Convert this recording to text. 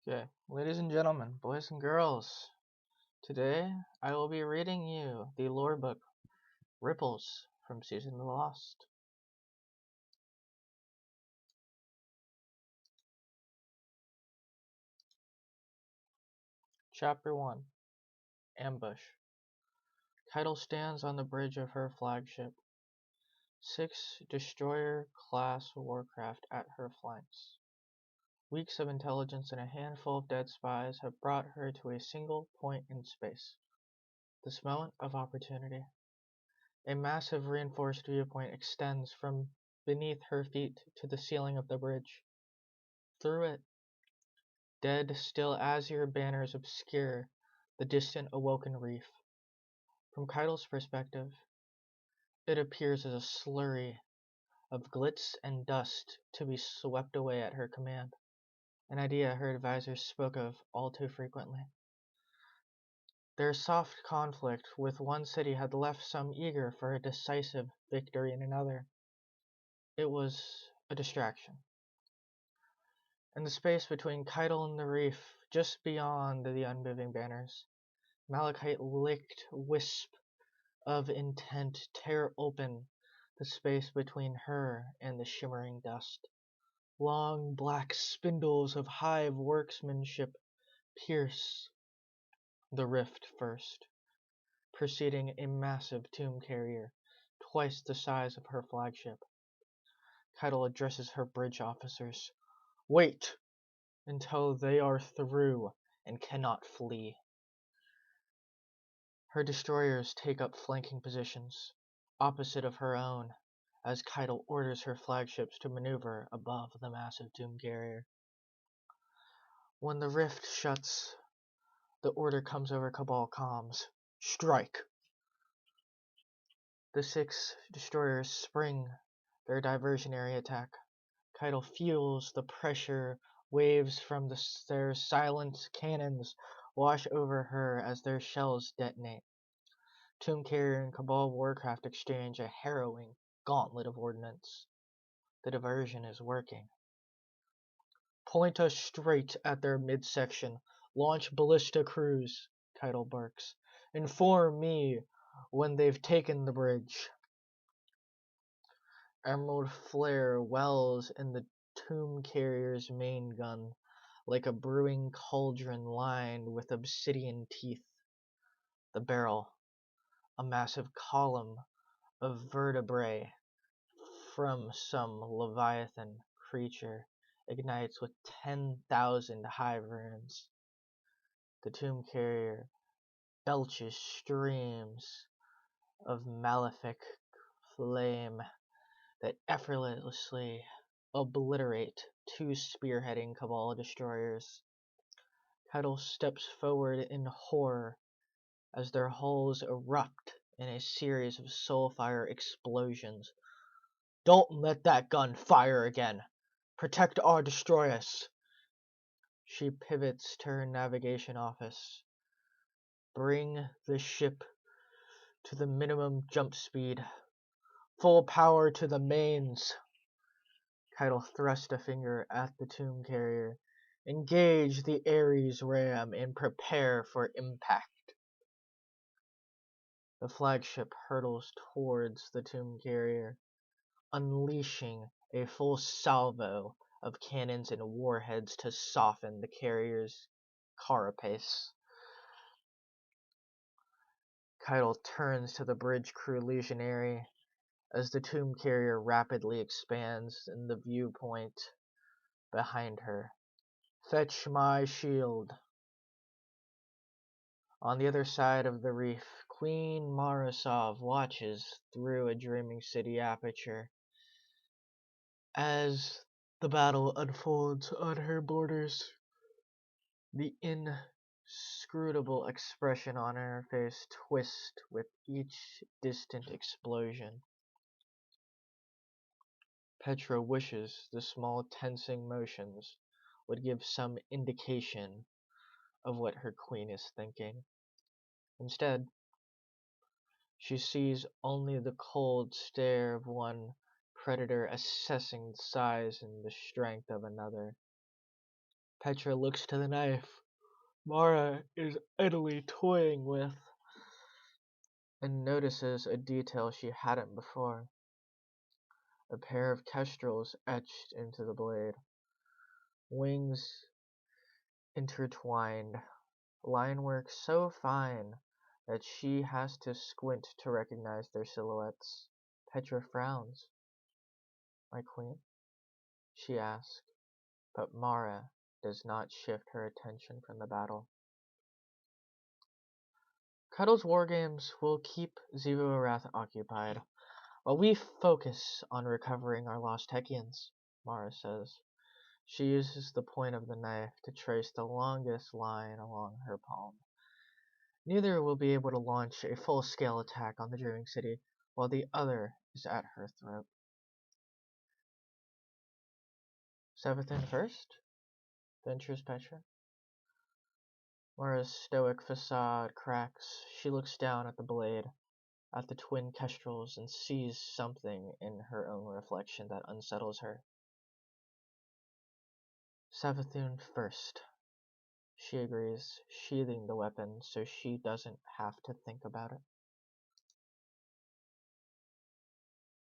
Okay, ladies and gentlemen, boys and girls, today I will be reading you the lore book Ripples from Season of the Lost. Chapter 1 Ambush. Keitel stands on the bridge of her flagship, 6 destroyer-class warcraft at her flanks. Weeks of intelligence and a handful of dead spies have brought her to a single point in space. This moment of opportunity. A massive reinforced viewpoint extends from beneath her feet to the ceiling of the bridge. Through it, dead still azure banners obscure the distant awoken reef. From Keitel's perspective, it appears as a slurry of glitz and dust to be swept away at her command, an idea her advisors spoke of all too frequently. Their soft conflict with one city had left some eager for a decisive victory in another. It was a distraction. In the space between Keitel and the reef, just beyond the unmoving banners, Malachite licked wisp of intent tear open the space between her and the shimmering dust. Long black spindles of hive workmanship pierce the rift first, preceding a massive tomb carrier, twice the size of her flagship. Keitel addresses her bridge officers. Wait until they are through and cannot flee. Her destroyers take up flanking positions, opposite of her own, as Keitel orders her flagships to maneuver above the massive tomb carrier. When the rift shuts, the order comes over Cabal comms. Strike! The 6 destroyers spring their diversionary attack. Keitel feels the pressure waves from their silent cannons wash over her as their shells detonate. Tomb Carrier and Cabal warcraft exchange a harrowing gauntlet of ordnance. The diversion is working. Point us straight at their midsection. Launch ballista crews, Keitel barks. Inform me when they've taken the bridge. Emerald flare wells in the tomb carrier's main gun, like a brewing cauldron lined with obsidian teeth. The barrel, a massive column of vertebrae from some leviathan creature, ignites with 10,000 hive runes. The tomb carrier belches streams of malefic flame that effortlessly obliterate 2 spearheading Cabal destroyers. Keitel steps forward in horror as their hulls erupt in a series of soulfire explosions. Don't let that gun fire again! Protect our destroyers! She pivots to her navigation office. Bring the ship to the minimum jump speed. Full power to the mains! Keitel thrust a finger at the tomb carrier. Engage the Ares ram and prepare for impact. The flagship hurtles towards the tomb carrier, unleashing a full salvo of cannons and warheads to soften the carrier's carapace. Keitel turns to the bridge crew legionary as the tomb carrier rapidly expands in the viewpoint behind her. Fetch my shield. On the other side of the reef, Queen Marasov watches through a dreaming city aperture as the battle unfolds on her borders. The inscrutable expression on her face twists with each distant explosion. Petra wishes the small tensing motions would give some indication of what her queen is thinking. Instead, she sees only the cold stare of one predator assessing the size and the strength of another. Petra looks to the knife Mara is idly toying with and notices a detail she hadn't before. A pair of kestrels etched into the blade, wings intertwined, linework so fine that she has to squint to recognize their silhouettes. Petra frowns. "My queen?" she asks, but Mara does not shift her attention from the battle. Cuddle's wargames will keep Xivu Arath occupied, while we focus on recovering our lost Techians, Mara says. She uses the point of the knife to trace the longest line along her palm. Neither will be able to launch a full-scale attack on the Dreaming City, while the other is at her throat. Savathun first? Ventures Petra. Mara's stoic facade cracks. She looks down at the blade, at the twin kestrels, and sees something in her own reflection that unsettles her. Savathun first, she agrees, sheathing the weapon so she doesn't have to think about it.